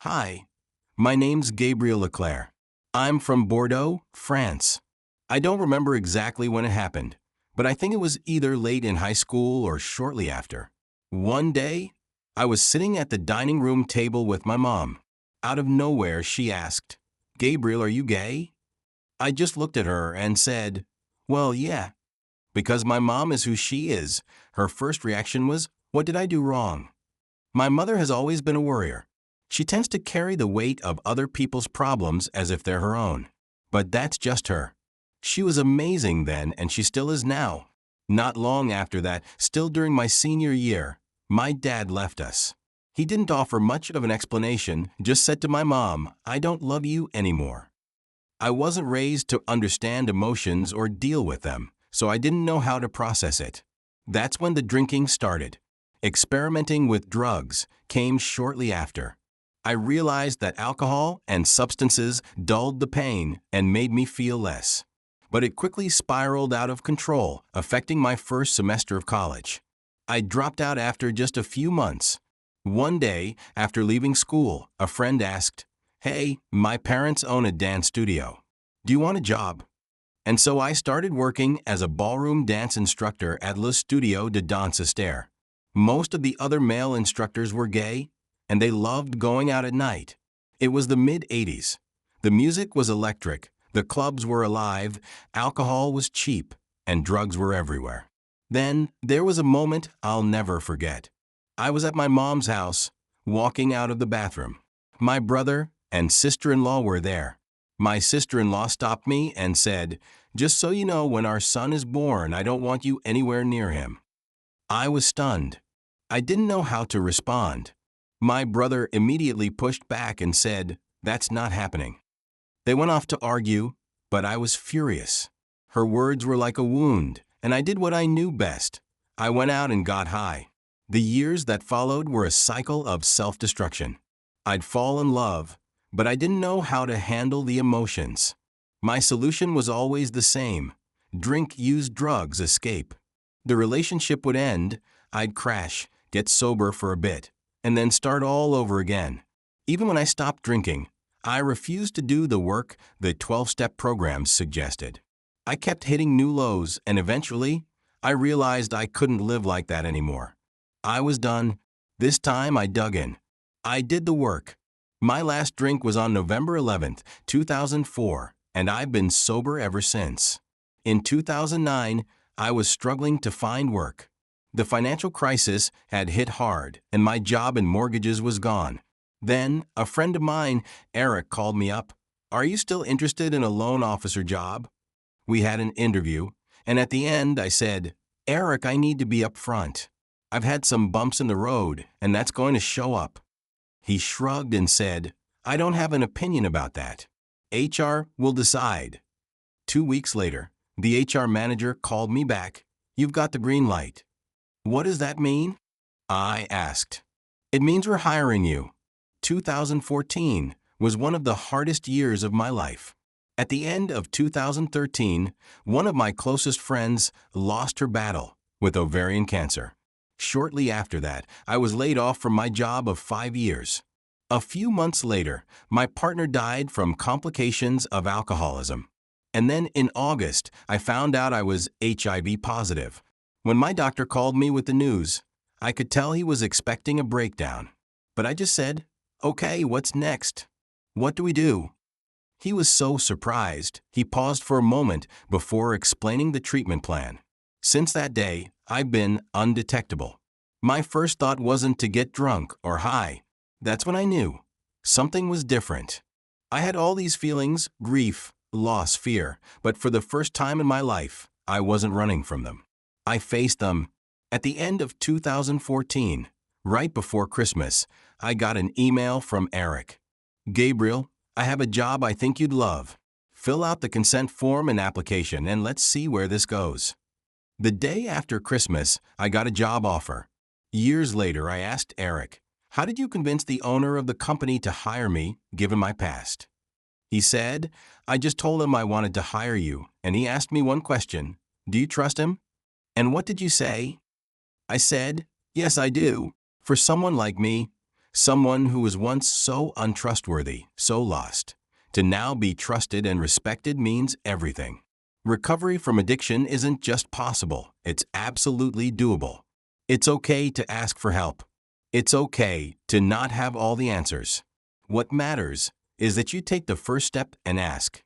Hi, my name's Gabriel Leclerc. I'm from Bordeaux, France. I don't remember exactly when it happened, but I think it was either late in high school or shortly after. One day, I was sitting at the dining room table with my mom. Out of nowhere, she asked, "Gabriel, are you gay?" I just looked at her and said, "Well, yeah." Because my mom is who she is, her first reaction was, "What did I do wrong?" My mother has always been a worrier. She tends to carry the weight of other people's problems as if they're her own. But that's just her. She was amazing then, and she still is now. Not long after that, still during my senior year, my dad left us. He didn't offer much of an explanation, just said to my mom, "I don't love you anymore." I wasn't raised to understand emotions or deal with them, so I didn't know how to process it. That's when the drinking started. Experimenting with drugs came shortly after. I realized that alcohol and substances dulled the pain and made me feel less. But it quickly spiraled out of control, affecting my first semester of college. I dropped out after just a few months. One day, after leaving school, a friend asked, "Hey, my parents own a dance studio. Do you want a job?" And so I started working as a ballroom dance instructor at Le Studio de Danse Esther. Most of the other male instructors were gay, and they loved going out at night. It was the mid-80s. The music was electric, the clubs were alive, alcohol was cheap, and drugs were everywhere. Then there was a moment I'll never forget. I was at my mom's house, walking out of the bathroom. My brother and sister-in-law were there. My sister-in-law stopped me and said, "Just so you know, when our son is born, I don't want you anywhere near him." I was stunned. I didn't know how to respond. My brother immediately pushed back and said, "That's not happening." They went off to argue, but I was furious. Her words were like a wound, and I did what I knew best. I went out and got high. The years that followed were a cycle of self-destruction. I'd fall in love, but I didn't know how to handle the emotions. My solution was always the same: drink, use drugs, escape. The relationship would end, I'd crash, get sober for a bit, and then start all over again. Even when I stopped drinking, I refused to do the work the 12-step programs suggested. I kept hitting new lows, and eventually, I realized I couldn't live like that anymore. I was done. This time I dug in. I did the work. My last drink was on November 11th, 2004, and I've been sober ever since. In 2009, I was struggling to find work. The financial crisis had hit hard, and my job and mortgages was gone. Then, a friend of mine, Eric, called me up. "Are you still interested in a loan officer job?" We had an interview, and at the end I said, "Eric, I need to be up front. I've had some bumps in the road, and that's going to show up." He shrugged and said, "I don't have an opinion about that. HR will decide." 2 weeks later, the HR manager called me back. "You've got the green light." "What does that mean?" I asked. "It means we're hiring you." 2014 was one of the hardest years of my life. At the end of 2013, one of my closest friends lost her battle with ovarian cancer. Shortly after that, I was laid off from my job of 5 years. A few months later, my partner died from complications of alcoholism. And then in August, I found out I was HIV positive. When my doctor called me with the news, I could tell he was expecting a breakdown. But I just said, "Okay, what's next? What do we do?" He was so surprised, he paused for a moment before explaining the treatment plan. Since that day, I've been undetectable. My first thought wasn't to get drunk or high. That's when I knew something was different. I had all these feelings: grief, loss, fear, but for the first time in my life, I wasn't running from them. I faced them. At the end of 2014, right before Christmas, I got an email from Eric. "Gabriel, I have a job I think you'd love. Fill out the consent form and application, and let's see where this goes." The day after Christmas, I got a job offer. Years later, I asked Eric, "How did you convince the owner of the company to hire me, given my past?" He said, "I just told him I wanted to hire you, and he asked me one question: 'Do you trust him?' And what did you say?" I said, "Yes, I do. For someone like me, Someone who was once so untrustworthy, so lost, to now be trusted and respected means everything. Recovery from addiction isn't just possible, it's absolutely doable. It's okay to ask for help. It's okay to not have all the answers. What matters is that you take the first step and ask,